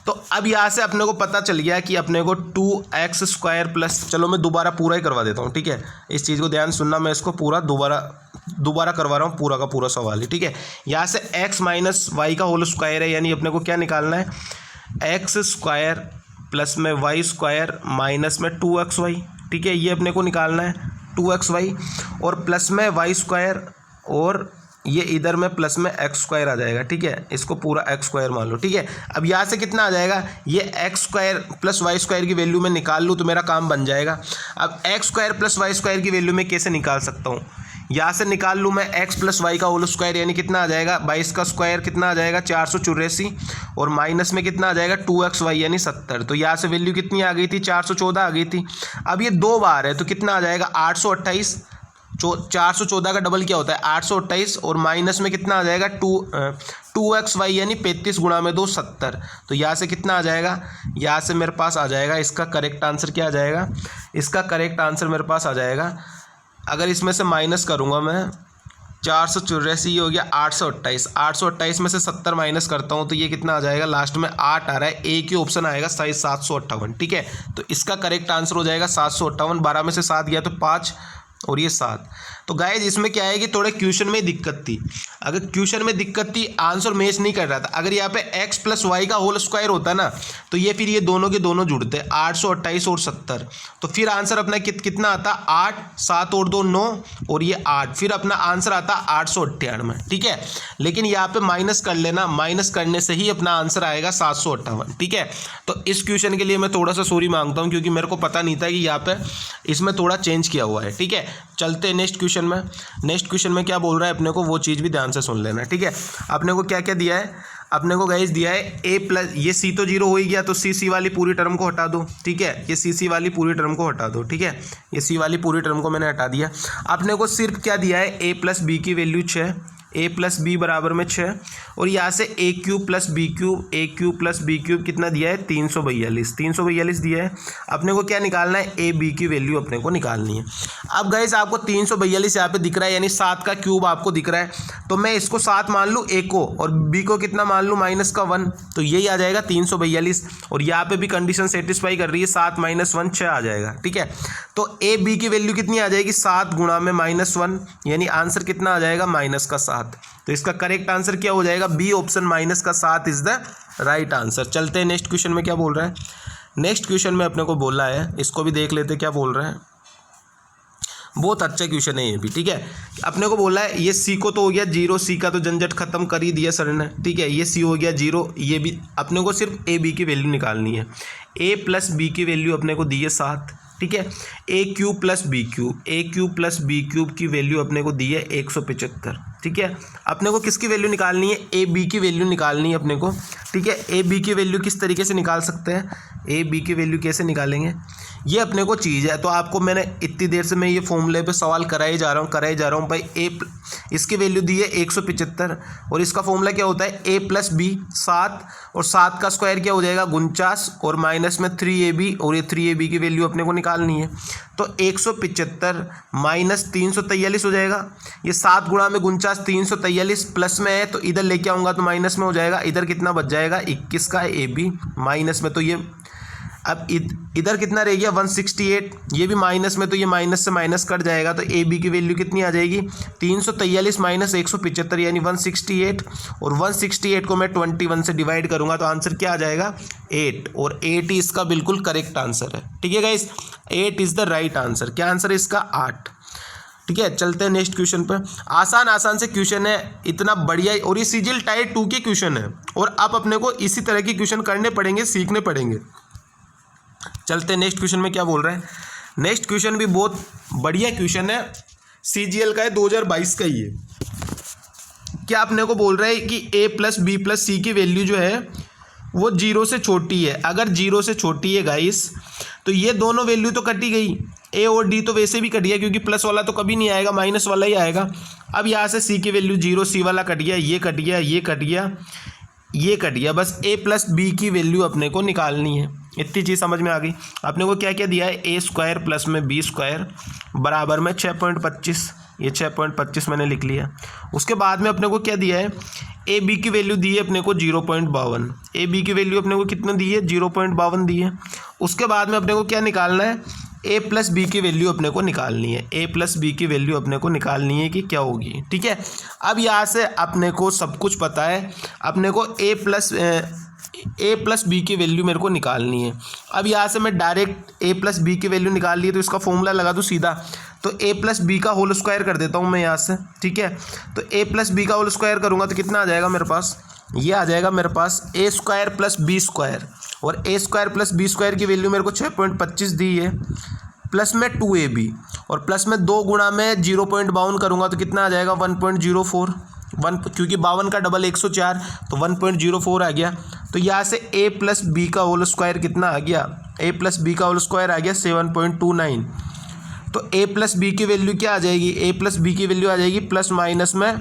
Speaker 1: तो अब यहाँ से अपने को पता चल गया कि अपने को 2x² प्लस, चलो मैं दोबारा पूरा ही करवा देता हूँ, ठीक है, इस चीज़ को ध्यान सुनना। मैं इसको पूरा दोबारा करवा रहा हूँ, पूरा का पूरा सवाल है, ठीक है। यहाँ से x माइनस वाई का होल स्क्वायर है, यानी अपने को क्या निकालना है? x² प्लस में y² माइनस में 2xy, ठीक है, ये अपने को निकालना है 2xy और प्लस में y² और ये इधर में प्लस में x² आ जाएगा, ठीक है, इसको पूरा x² मान लो, ठीक है। अब यहाँ से कितना आ जाएगा? ये x² प्लस y² की वैल्यू मैं निकाल लूँ तो मेरा काम बन जाएगा। अब x² प्लस y² की वैल्यू मैं कैसे निकाल सकता हूँ? यहाँ से निकाल लूँ मैं x प्लस वाई का होल स्क्वायर, यानी कितना आ जाएगा? 22 का स्क्वायर कितना आ जाएगा? 484 और माइनस में कितना आ जाएगा? 2xy यानी 70। तो यहाँ से वैल्यू कितनी आ गई थी? 414 आ गई थी। अब ये दो बार है तो कितना आ जाएगा? 828। 414 का डबल क्या होता है? 828 और माइनस में कितना आ जाएगा? 2xy यानी 35 गुणा में 2 70। तो यहाँ से कितना आ जाएगा? यहाँ से मेरे पास आ जाएगा इसका करेक्ट आंसर क्या आ जाएगा? इसका करेक्ट आंसर मेरे पास आ जाएगा, अगर इसमें से माइनस करूँगा मैं 484, ये हो गया 828। 828 में से 70 माइनस करता हूँ तो ये कितना आ जाएगा? लास्ट में 8 आ रहा है, एक ही ऑप्शन आएगा सही 758, ठीक है। तो इसका करेक्ट आंसर हो जाएगा 758। 12 में से 7 गया तो 5 और ये 7। तो गाइज इसमें क्या है कि थोड़े क्वेश्चन में दिक्कत थी। अगर क्वेश्चन में दिक्कत थी, आंसर मैच नहीं कर रहा था। अगर यहाँ पे x प्लस वाई का होल स्क्वायर होता ना तो ये फिर ये दोनों के दोनों जुड़ते 828 और 70, तो फिर आंसर अपना कितना आता? 8, 7 और 2 9 और ये 8, फिर अपना आंसर आता 898, ठीक है। लेकिन यहाँ पे माइनस कर लेना, माइनस करने से ही अपना आंसर आएगा 758, ठीक है। तो इस क्वेश्चन के लिए मैं थोड़ा सा सॉरी मांगता हूँ क्योंकि मेरे को पता नहीं था कि यहाँ पे इसमें थोड़ा चेंज किया हुआ है, ठीक है। चलते हैं नेक्स्ट क्वेश्चन में। नेक्स्ट क्वेश्चन में क्या बोल रहा है अपने को वो चीज़ भी ध्यान से सुन लेना, ठीक है। अपने को क्या क्या दिया है? अपने को गाइस दिया है a प्लस, ये c तो 0 हो ही गया तो c वाली पूरी टर्म को हटा दो, ठीक है, ये c वाली पूरी टर्म को हटा दो, ठीक है, ये c वाली पूरी टर्म को मैंने हटा दिया। अपने को सिर्फ क्या दिया है? a प्लस बी की वैल्यू 6, a प्लस बी बराबर में 6 और यहाँ से a cube plus b cube, a cube plus b cube कितना दिया है? 342 दिया है। अपने को क्या निकालना है? a b की वैल्यू अपने को निकालनी है। अब गाइस आपको 342 यहाँ पे दिख रहा है, यानी 7 का क्यूब आपको दिख रहा है, तो मैं इसको 7 मान लूँ a को और b को कितना मान लूँ? माइनस का 1, तो यही आ जाएगा 342। और यहाँ पे भी कंडीशन सेटिस्फाई कर रही है, 7 माइनस 1 6 आ जाएगा, ठीक है। तो a b की वैल्यू कितनी आ जाएगी? 7 गुणा में -1, यानी आंसर कितना आ जाएगा? -7। तो इसका करेक्ट आंसर क्या हो जाएगा? B option -7 is the right answer. चलते हैं नेक्स्ट क्वेश्चन में क्या बोल रहा है। नेक्स्ट क्वेश्चन में अपने को बोला है, इसको भी देख लेते क्या बोल रहा है। बहुत अच्छा क्वेश्चन है ये भी, ठीक है। अपने को बोला है ये सी को तो हो गया 0, सी का तो झंझट खत्म कर ही दिया सर ने, ठीक है, ये सी हो गया 0। ये भी अपने को सिर्फ ए बी की वैल्यू निकालनी है। ए प्लस बी की वैल्यू अपने को दी है 7, ठीक है। ए क्यूब प्लस बी क्यूब, ए क्यूब प्लस बी क्यूब की वैल्यू अपने को दी है 175, ठीक है। अपने को किसकी वैल्यू निकालनी है? ए बी की वैल्यू निकालनी है अपने को, ठीक है। ए बी की वैल्यू किस तरीके से निकाल सकते हैं? ए बी की वैल्यू कैसे निकालेंगे? ये अपने को चीज़ है, तो आपको मैंने इतनी देर से मैं ये फॉर्मूले पे सवाल कराए जा रहा हूँ भाई। ए इसकी वैल्यू दी है 175 और इसका फॉर्मूला क्या होता है? ए प्लस बी 7 और 7 का स्क्वायर क्या हो जाएगा? 49 और माइनस में 3ab और ये 3ab की वैल्यू अपने को निकालनी है। तो 175 माइनस 343 हो जाएगा। ये 7 गुणा में 49 343 प्लस में है तो इधर लेके आऊँगा तो माइनस में हो जाएगा। इधर कितना बच जाएगा? 21 का ए बी माइनस में, तो ये अब इधर कितना रह गया? 168, ये भी माइनस में, तो ये माइनस से माइनस कट जाएगा तो ए बी की वैल्यू कितनी आ जाएगी? 343 माइनस 175 यानी 168 और 168 को मैं 21 से डिवाइड करूंगा तो आंसर क्या आ जाएगा? 8 और 8 ही इसका बिल्कुल करेक्ट आंसर है, ठीक है guys. 8 is the right answer. क्या आंसर है इसका? 8। ठीक है, चलते हैं नेक्स्ट क्वेश्चन पे। आसान से क्वेश्चन है, इतना बढ़िया, और ये सीजीएल टाइप 2 के क्वेश्चन है, और आप अपने को इसी तरह के क्वेश्चन करने पड़ेंगे, सीखने पड़ेंगे। चलते हैं नेक्स्ट क्वेश्चन में क्या बोल रहे हैं। नेक्स्ट क्वेश्चन भी बहुत बढ़िया क्वेश्चन है, सीजीएल का है, 2022 का ही है। क्या अपने को बोल रहा है कि a प्लस बी प्लस सी की वैल्यू जो है वो 0 से छोटी है। अगर 0 से छोटी है गाइस, तो ये दोनों वैल्यू तो कटी गई, ए और डी तो वैसे भी कट गया, क्योंकि प्लस वाला तो कभी नहीं आएगा, माइनस वाला ही आएगा। अब यहाँ से सी की वैल्यू 0, सी वाला कट गया, ये कट गया, ये कट गया, ये कट गया। बस ए प्लस बी की वैल्यू अपने को निकालनी है। इतनी चीज़ समझ में आ गई। अपने को क्या क्या दिया है, ए स्क्वायर प्लस में बी स्क्वायर बराबर में 6.25, ये 6.25 मैंने लिख लिया। उसके बाद में अपने को क्या दिया है, ए बी की वैल्यू दी है अपने को 0.52, ए बी की वैल्यू अपने को कितने दी है, 0.52 दी है। उसके बाद में अपने को क्या निकालना है, ए प्लस बी की वैल्यू अपने को निकालनी है, ए प्लस बी की वैल्यू अपने को निकालनी है कि क्या होगी, ठीक है। अब यहाँ से अपने को सब कुछ पता है, अपने को ए प्लस बी की वैल्यू मेरे को निकालनी है। अब यहाँ से मैं डायरेक्ट ए प्लस बी की वैल्यू निकाल ली, तो इसका फॉर्मूला लगा दूँ सीधा, तो ए प्लस बी का होल स्क्वायर कर देता हूँ मैं यहाँ से, ठीक है। तो ए प्लस बी का होल स्क्वायर करूँगा तो कितना आ जाएगा मेरे पास, ये आ जाएगा मेरे पास ए स्क्वायर प्लस बी स्क्वायर, और ए स्क्वायर प्लस बी स्क्वायर की वैल्यू मेरे को 6.25 दी है, प्लस में 2ab, और प्लस में 2 गुणा में 0.52 करूँगा तो कितना आ जाएगा 1.04, क्योंकि 52 का डबल 104, तो 1.04 आ गया। तो यहाँ से ए प्लस बी का होल स्क्वायर कितना आ गया, ए प्लस बी का होल स्क्वायर आ गया 7.29। तो ए प्लस बी की वैल्यू क्या आ जाएगी, ए प्लस बी की वैल्यू आ जाएगी प्लस माइनस में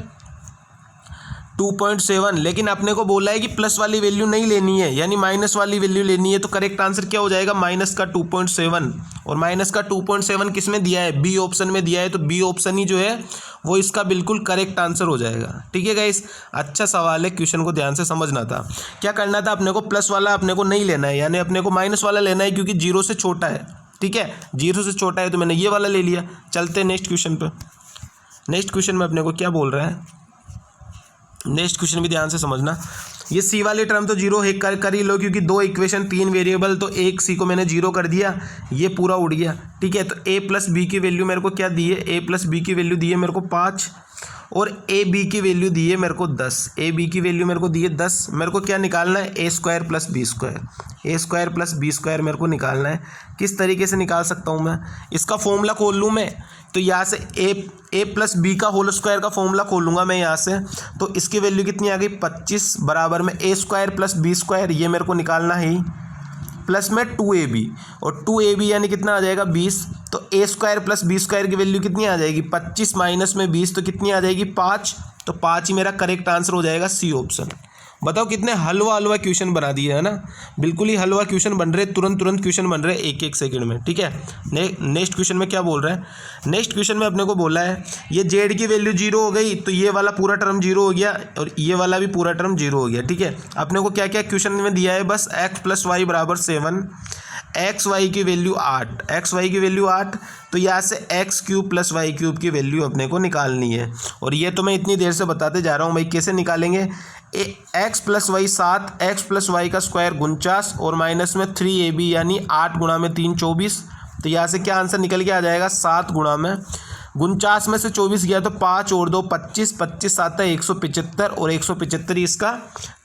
Speaker 1: 2.7। लेकिन अपने को बोला है कि प्लस वाली वैल्यू नहीं लेनी है, यानी माइनस वाली वैल्यू लेनी है। तो करेक्ट आंसर क्या हो जाएगा, माइनस का 2.7, और माइनस का 2.7 किस में दिया है, बी ऑप्शन में दिया है। तो बी ऑप्शन ही जो है वो इसका बिल्कुल करेक्ट आंसर हो जाएगा, ठीक है गाइस। अच्छा सवाल है, क्वेश्चन को ध्यान से समझना था। क्या करना था अपने को, प्लस वाला अपने को नहीं लेना है, यानी अपने को माइनस वाला लेना है, क्योंकि 0 से छोटा है, ठीक है, 0 से छोटा है, तो मैंने ये वाला ले लिया। चलते हैं नेक्स्ट क्वेश्चन पे। नेक्स्ट क्वेश्चन में अपने को क्या बोल रहा है, नेक्स्ट क्वेश्चन भी ध्यान से समझना। ये सी वाली टर्म तो 0 है, कर ही लो, क्योंकि 2 इक्वेशन 3 वेरिएबल, तो एक सी को मैंने 0 कर दिया, ये पूरा उड़ गया, ठीक है। तो ए प्लस बी की वैल्यू मेरे को क्या दी है, ए प्लस बी की वैल्यू दी है मेरे को 5, और ए बी की वैल्यू दी है मेरे को 10, ए बी की वैल्यू मेरे को दी है 10। मेरे को क्या निकालना है, ए स्क्वायर प्लस बी स्क्वायर, ए स्क्वायर प्लस बी स्क्वायर मेरे को निकालना है। किस तरीके से निकाल सकता हूँ मैं, इसका फॉर्मूला खोल लूँ मैं, तो यहाँ से ए प्लस बी का होल स्क्वायर का फॉर्मूला खोलूँगा मैं यहाँ से। तो इसकी वैल्यू कितनी आ गई, 25 बराबर में ए स्क्वायर प्लस बी स्क्वायर, ये मेरे को निकालना है ही, प्लस में 2ab, और 2ab यानी कितना आ जाएगा 20। तो ए स्क्वायर प्लस बी स्क्वायर की वैल्यू कितनी आ जाएगी, 25 माइनस में 20, तो कितनी आ जाएगी 5। तो 5 ही मेरा करेक्ट आंसर हो जाएगा, सी ऑप्शन। बताओ कितने हलवा क्वेश्चन बना दिए है ना, बिल्कुल ही हलवा क्वेश्चन बन रहे, तुरंत क्वेश्चन बन रहे एक सेकंड में, ठीक है। नेक्स्ट क्वेश्चन में क्या बोल रहा है, नेक्स्ट क्वेश्चन में अपने को बोला है ये जेड की वैल्यू 0 हो गई, तो ये वाला पूरा टर्म 0 हो गया, और ये वाला भी पूरा टर्म 0 हो गया, ठीक है। अपने को क्या क्या क्वेश्चन में दिया है, बस x प्लस वाई बराबर 7, एक्स वाई की वैल्यू 8, एक्स वाई की वैल्यू 8, तो यहाँ से x cube plus Y cube की वैल्यू अपने को निकालनी है। और ये तो मैं इतनी देर से बताते जा रहा हूँ भाई, कैसे निकालेंगे। X plus y 7, x plus y का स्क्वायर 49, और माइनस में 3ab यानी 8 गुणा में 3 24। तो यहाँ से क्या आंसर निकल के आ जाएगा, 7 गुणा में 49 में से 24 गया तो 5 और 2 25, 25 आता है 175, और 175 इसका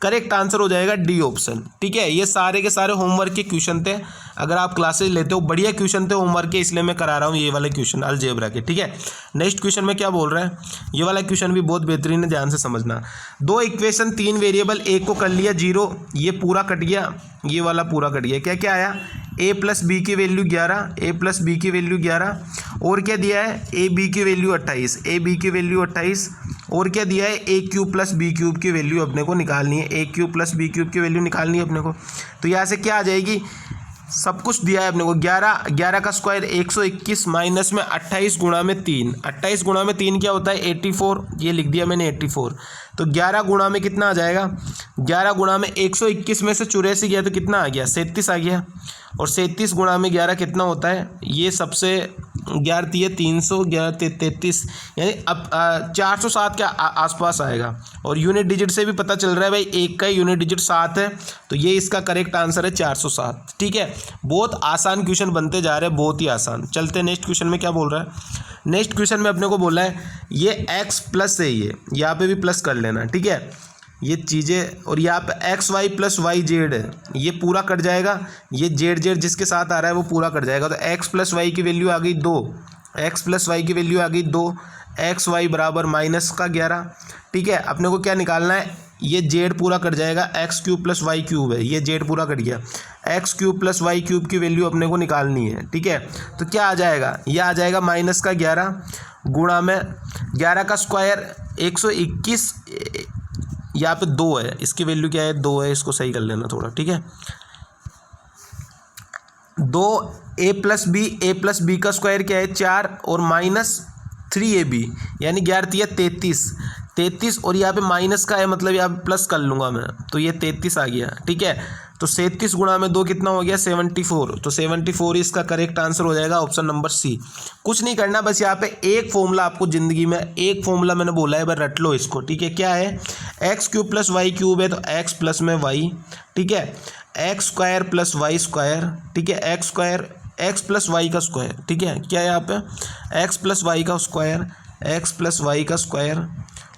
Speaker 1: करेक्ट आंसर हो जाएगा, डी ऑप्शन, ठीक है। ये सारे के सारे होमवर्क के क्वेश्चन थे, अगर आप क्लासेज लेते हो बढ़िया क्वेश्चन थे होमवर्क के, इसलिए मैं करा रहा हूँ ये वाले क्वेश्चन अलजेब्रा के, ठीक है। नेक्स्ट क्वेश्चन में क्या बोल रहा है, ये वाला क्वेश्चन भी बहुत बेहतरीन है, ध्यान से समझना। 2 इक्वेशन 3 वेरिएबल, एक को कर लिया 0, ये पूरा कट गया, ये वाला पूरा कट गया। क्या क्या आया, ए प्लस बी की वैल्यू 11, ए प्लस बी की वैल्यू 11, और क्या दिया है, ए बी की वैल्यू 28, ए बी की वैल्यू 28, और क्या दिया है, ए क्यूब प्लस बी क्यूब की वैल्यू अपने को निकालनी है, ए क्यूब प्लस बी क्यूब की वैल्यू निकालनी है अपने को। तो यहाँ से क्या आ जाएगी, सब कुछ दिया है अपने को, 11 का स्क्वायर 121 माइनस में 28 गुणा में 3, 28 गुणा में 3 क्या होता है 84, ये लिख दिया मैंने 84। तो 11 गुणा में कितना आ जाएगा, 11 गुणा में 121 में से 84 गया तो कितना आ गया 37 आ गया, और 37 गुणा में 11 कितना होता है, ये सबसे 11 है 300, 11 33, यानी अब 407 के आसपास आएगा। और यूनिट डिजिट से भी पता चल रहा है भाई, एक का यूनिट डिजिट 7 है, तो ये इसका करेक्ट आंसर है 407, ठीक है। बहुत आसान क्वेश्चन बनते जा रहे हैं, बहुत ही आसान। चलते हैं नेक्स्ट क्वेश्चन में क्या बोल रहा है। नेक्स्ट क्वेश्चन में अपने को बोला है ये एक्स प्लस है, ये यहाँ पे भी प्लस कर लेना, ठीक है, ये चीज़ें, और यहाँ पे x y plus y z है, ये पूरा कट जाएगा, ये जेड जेड जिसके साथ आ रहा है वो पूरा कट जाएगा। तो एक्स प्लस वाई की वैल्यू आ गई 2, एक्स प्लस वाई की वैल्यू आ गई 2, एक्स वाई बराबर -11, ठीक है। अपने को क्या निकालना है, ये जेड पूरा कट जाएगा, x cube plus Y cube है, ये जेड पूरा कट गया, एक्स क्यूब प्लस वाई क्यूब की वैल्यू अपने को निकालनी है, ठीक है। तो क्या आ जाएगा, ये आ जाएगा -11 गुणा में 11 का स्क्वायर 121, यहाँ पे 2 है, इसकी वैल्यू क्या है 2 है, इसको सही कर लेना थोड़ा, ठीक है। 2 a प्लस बी का स्क्वायर क्या है 4 और -3ab यानी 11 33 और यहाँ पे माइनस का है मतलब यहाँ पे प्लस कर लूँगा मैं, तो ये 33 आ गया, ठीक है। तो 37 गुणा में 2 कितना हो गया 74, तो 74 इसका करेक्ट आंसर हो जाएगा ऑप्शन नंबर सी। कुछ नहीं करना, बस यहाँ पे एक फॉर्मूला आपको ज़िंदगी में, एक फॉर्मूला मैंने बोला है, बस रट लो इसको, ठीक है। क्या है, x cube plus Y cube है तो एक्स प्लस में वाई, ठीक है, x square plus y square, ठीक है, x square x plus y का स्क्वायर, ठीक है। क्या है यहाँ पे, एक्स प्लस वाई का स्क्वायर, एक्स प्लस वाई का स्क्वायर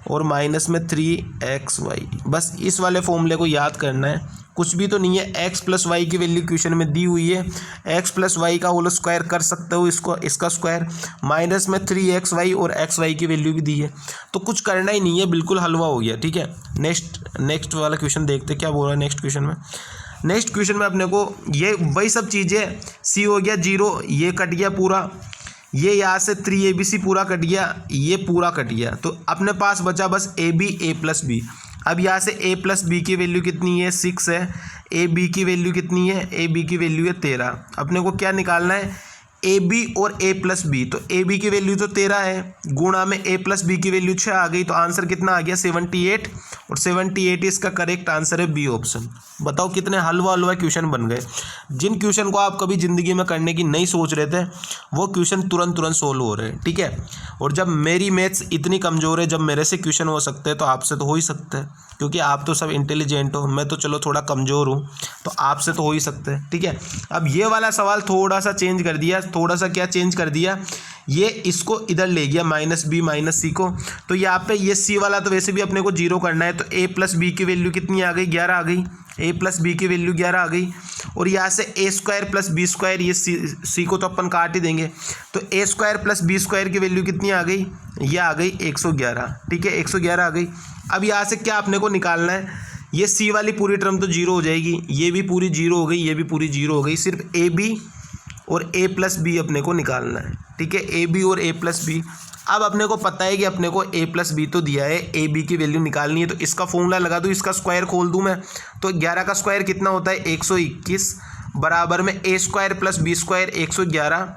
Speaker 1: और माइनस में 3xy, बस इस वाले फॉर्मूले को याद करना है, कुछ भी तो नहीं है। x प्लस वाई की वैल्यू क्वेश्चन में दी हुई है, x प्लस वाई का होल स्क्वायर कर सकते हो इसको, इसका स्क्वायर, माइनस में 3xy और xy की वैल्यू भी दी है, तो कुछ करना ही नहीं है, बिल्कुल हलवा हो गया, ठीक है। नेक्स्ट वाला क्वेश्चन देखते क्या बोल रहा है नेक्स्ट क्वेश्चन में। नेक्स्ट क्वेश्चन में अपने को ये वही सब चीज़ें, सी हो गया 0, ये कट गया पूरा, ये यहाँ से 3abc पूरा कट गया, ये पूरा कट गया, तो अपने पास बचा बस ab a प्लस बी। अब यहाँ से a प्लस बी की वैल्यू कितनी है 6 है, ए बी की वैल्यू कितनी है, ए बी की वैल्यू है 13। अपने को क्या निकालना है, ए बी और a प्लस बी, तो ए बी की वैल्यू तो 13 है, गुणा में a प्लस बी की वैल्यू 6 आ गई, तो आंसर कितना आ गया 78, और 78 इसका करेक्ट आंसर है बी ऑप्शन। बताओ कितने हलवा क्वेश्चन बन गए। जिन क्वेश्चन को आप कभी ज़िंदगी में करने की नहीं सोच रहे थे वो क्वेश्चन तुरंत सोल्व हो रहे हैं, ठीक है। और जब मेरी मैथ्स इतनी कमज़ोर है, जब मेरे से क्वेश्चन हो सकते हैं तो आपसे तो हो ही सकते हैं, क्योंकि आप तो सब इंटेलिजेंट हो, मैं तो चलो थोड़ा कमज़ोर हूँ, तो आपसे तो हो ही सकते हैं, ठीक है। अब ये वाला सवाल थोड़ा सा चेंज कर दिया, थोड़ा सा क्या चेंज कर दिया, ये इसको इधर ले गया -b -c को, तो यहाँ पे ये c वाला तो वैसे भी अपने को 0 करना है, तो a प्लस बी की वैल्यू कितनी आ गई 11 आ गई, a प्लस बी की वैल्यू 11 आ गई, और यहाँ से a square plus b square, ये c को तो अपन काट ही देंगे, तो a square plus b square की वैल्यू कितनी आ गई, ये आ गई 111, ठीक है, 111 आ गई। अब यहाँ से क्या अपने को निकालना है, ये c वाली पूरी टर्म तो 0 हो जाएगी, ये भी पूरी 0 हो गई, ये भी पूरी 0 हो गई, सिर्फ a b और a प्लस बी अपने को निकालना है, ठीक है, ए बी और a प्लस बी। अब अपने को पता है कि अपने को a प्लस बी तो दिया है, ए बी की वैल्यू निकालनी है, तो इसका फॉर्मूला लगा दूँ, इसका स्क्वायर खोल दूँ मैं, तो 11 का स्क्वायर कितना होता है 121, बराबर में a square plus b square 111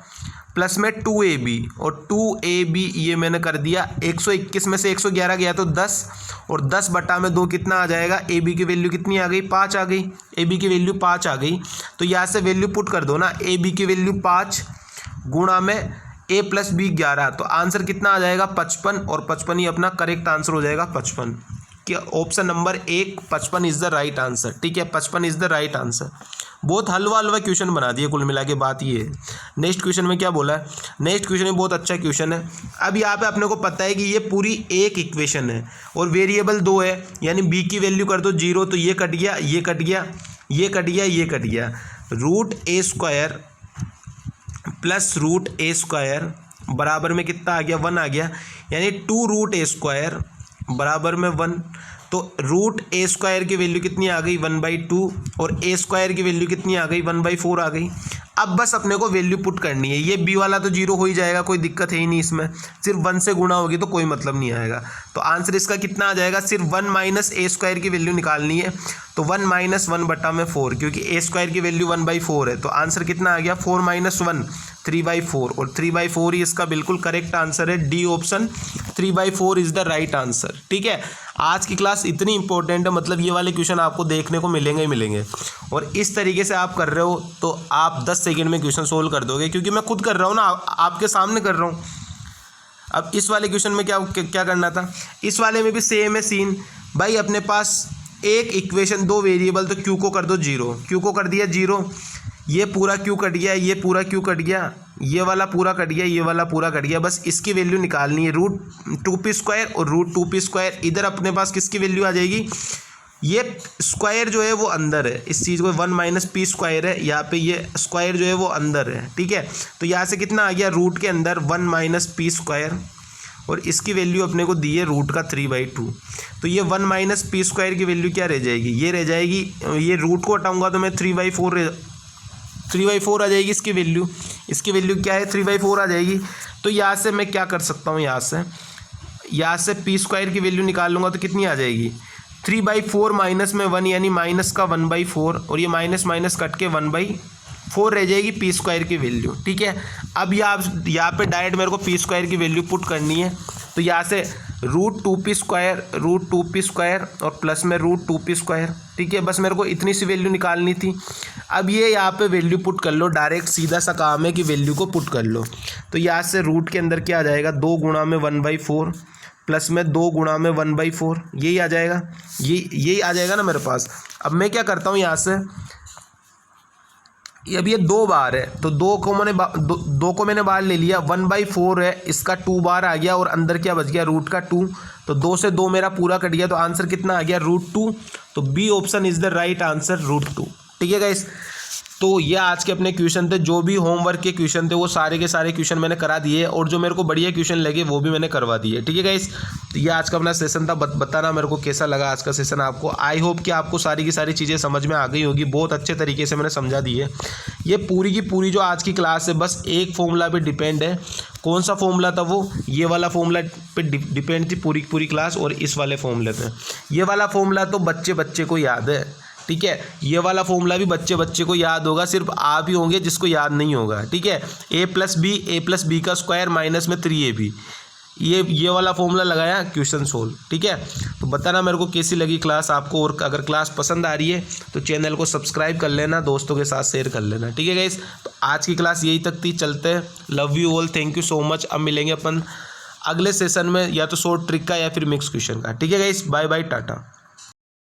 Speaker 1: plus में 2ab, और 2ab ये मैंने कर दिया, 121 में से 111 गया तो 10, और 10 बटा में 2 कितना आ जाएगा, ए बी की वैल्यू कितनी आ गई 5 आ गई, ए बी की वैल्यू 5 आ गई, तो यहाँ से वैल्यू पुट कर दो ना, ए बी की वैल्यू 5 गुणा में a प्लस बी 11, तो आंसर कितना आ जाएगा 55, और 55 ही अपना करेक्ट आंसर हो जाएगा 55, क्या option number 1 55 is the right answer, ठीक है, 55 इज़ द राइट आंसर। बहुत हलवा क्वेश्चन बना दिए कुल मिला के, बात ये है। नेक्स्ट क्वेश्चन में क्या बोला है, नेक्स्ट क्वेश्चन में बहुत अच्छा क्वेश्चन है। अब यहाँ पे अपने को पता है कि ये पूरी एक इक्वेशन है और वेरिएबल 2 है, यानी b की वैल्यू कर दो 0, तो ये कट गया, ये कट गया, ये कट गया, ये कट गया, root a square plus root a square बराबर में कितना आ गया 1 आ गया, यानी 2 रूट a स्क्वायर बराबर में 1, तो रूट a स्क्वायर की वैल्यू कितनी आ गई 1/2, और a स्क्वायर की वैल्यू कितनी आ गई 1/4 आ गई। अब बस अपने को वैल्यू पुट करनी है, ये b वाला तो 0 हो ही जाएगा, कोई दिक्कत है ही नहीं इसमें, सिर्फ 1 से गुणा होगी तो कोई मतलब नहीं आएगा, तो आंसर इसका कितना आ जाएगा, सिर्फ 1 माइनस a स्क्वायर की वैल्यू निकालनी है, तो 1 माइनस 1 बटा में 4, क्योंकि a स्क्वायर की वैल्यू 1/4 है, तो आंसर कितना आ गया 4 माइनस 1 3/4, और 3/4 ही इसका बिल्कुल करेक्ट आंसर है, D option 3/4 is the right answer, ठीक है। आज की क्लास इतनी इंपॉर्टेंट है, मतलब ये वाले क्वेश्चन आपको देखने को मिलेंगे ही मिलेंगे, और इस तरीके से आप कर रहे हो तो आप 10 सेकंड में क्वेश्चन सोल्व कर दोगे, क्योंकि मैं खुद कर रहा हूँ ना, आपके सामने कर रहा हूँ। अब इस वाले क्वेश्चन में क्या करना था, इस वाले में भी सेम है सीन भाई, अपने पास एक इक्वेशन 2 वेरिएबल, तो क्यू को कर दो 0, क्यू को कर दिया 0, ये पूरा क्यू कट गया, ये पूरा क्यू कट गया, ये वाला पूरा कट गया, ये वाला पूरा कट गया, बस इसकी वैल्यू निकालनी है √2p² और √2p²। इधर अपने पास किसकी वैल्यू आ जाएगी, ये स्क्वायर जो है वो अंदर है, इस चीज़ को 1 - p² है, यहाँ पे ये स्क्वायर जो है वो अंदर है, ठीक है। तो यहाँ से कितना आ गया, रूट के अंदर 1 - p² और इसकी वैल्यू अपने को दी है रूट का 3/2। तो ये 1 - p² की वैल्यू क्या रह जाएगी, ये रह जाएगी, ये रूट को हटाऊंगा तो मैं 3/4 आ जाएगी इसकी वैल्यू। इसकी वैल्यू क्या है, 3/4 आ जाएगी। तो यहाँ से मैं क्या कर सकता हूँ, यहाँ से p² की वैल्यू निकाल लूँगा तो कितनी आ जाएगी, 3/4 माइनस में 1 यानी माइनस का 1/4 और ये माइनस कट के 1/4 रह जाएगी p² की वैल्यू, ठीक है। अब यहाँ पे डायरेक्ट मेरे को p² की वैल्यू पुट करनी है। तो यहाँ से √2p² और प्लस में √2p², ठीक है। बस मेरे को इतनी सी वैल्यू निकालनी थी। अब ये यहाँ पे वैल्यू पुट कर लो, डायरेक्ट सीधा सा काम है कि वैल्यू को पुट कर लो। तो यहाँ से रूट के अंदर क्या आ जाएगा, 2 गुणा में 1/4 प्लस में 2 गुणा में 1/4, यही आ जाएगा, यही आ जाएगा ना मेरे पास। अब मैं क्या करता हूँ, यहाँ से अब ये 2 बार है तो 2 को मैंने बाहर ले लिया, 1/4 है, इसका 2 बार आ गया और अंदर क्या बच गया, रूट का 2। तो 2 से 2 मेरा पूरा कट गया, तो आंसर कितना आ गया, √2। तो b option is the right answer, √2, ठीक है गाइस। तो ये आज के अपने क्वेश्चन थे, जो भी होमवर्क के क्वेश्चन थे वो सारे के सारे क्वेश्चन मैंने करा दिए और जो मेरे को बढ़िया क्वेश्चन लगे वो भी मैंने करवा दिए, ठीक है गाइस। तो ये आज का अपना सेशन था, बताना मेरे को कैसा लगा आज का सेशन आपको। आई होप कि आपको सारी की सारी चीज़ें समझ में आ गई होगी, बहुत अच्छे तरीके से मैंने समझा दी है। ये पूरी की पूरी जो आज की क्लास है बस एक फॉर्मूला पे डिपेंड है। कौन सा फॉर्मूला था वो, ये वाला फॉर्मूला पे डिपेंड थी पूरी की पूरी क्लास, और इस वाले फॉर्मूले पे। ये वाला फॉर्मूला तो बच्चे को याद है, ठीक है। ये वाला फॉर्मूला भी बच्चे को याद होगा, सिर्फ आप ही होंगे जिसको याद नहीं होगा, ठीक है। a+b का स्क्वायर माइनस में 3ab, ये वाला फॉर्मूला लगाया, क्वेश्चन सोल्व, ठीक है। तो बताना मेरे को कैसी लगी क्लास आपको, और अगर क्लास पसंद आ रही है तो चैनल को सब्सक्राइब कर लेना, दोस्तों के साथ शेयर कर लेना, ठीक है गाइस। तो आज की क्लास यही तक थी, चलते हैं। Love you all, thank you so much. अब मिलेंगे अपन अगले सेशन में, या तो शॉर्ट ट्रिक का या फिर मिक्स क्वेश्चन का, ठीक है गाइस। Bye bye, Tata.